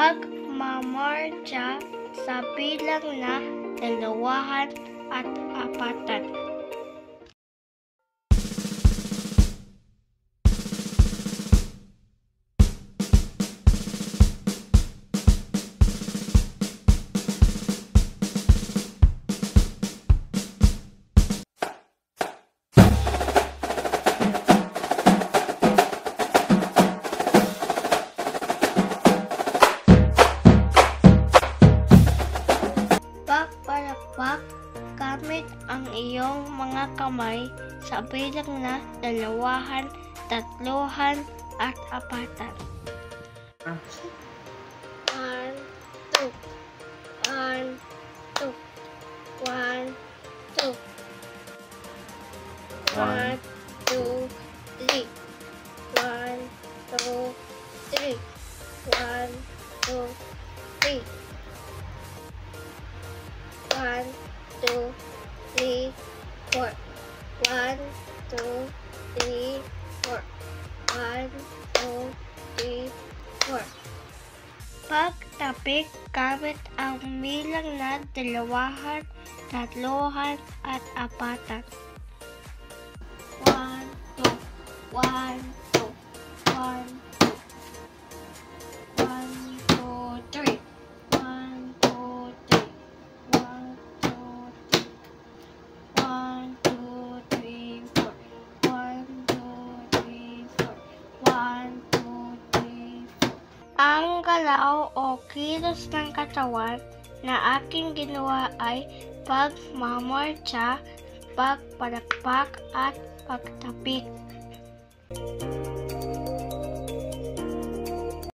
pagmamartsa sa bilang na dalawahan at apatan. Pagpalakpak gamit ang iyong mga kamay sa bilang na dalawahan, tatluhan, at apatan. 1, 2, 1, 2, 1, 2, 1, 2, 3, 1, 2, 3, 1, 2, 3. 1, 2, 3, 4. 1, 2, 3, 4. 1, 2, 3, 4. Pagtapik gamit ang bilang na dalawahan, tatluhan, at apatan. 1, 2, 1, 2, 1, 2, 1, 2, 3. 1, 2, 3. 1, 2, 3. 1, 2, 3, 4. 1, 2, 3, 4. 1, 2, 3, 4. Ang galaw o kilos ng katawan na aking ginawa ay pagmamartsa, pagpalakpak, at pagtapik.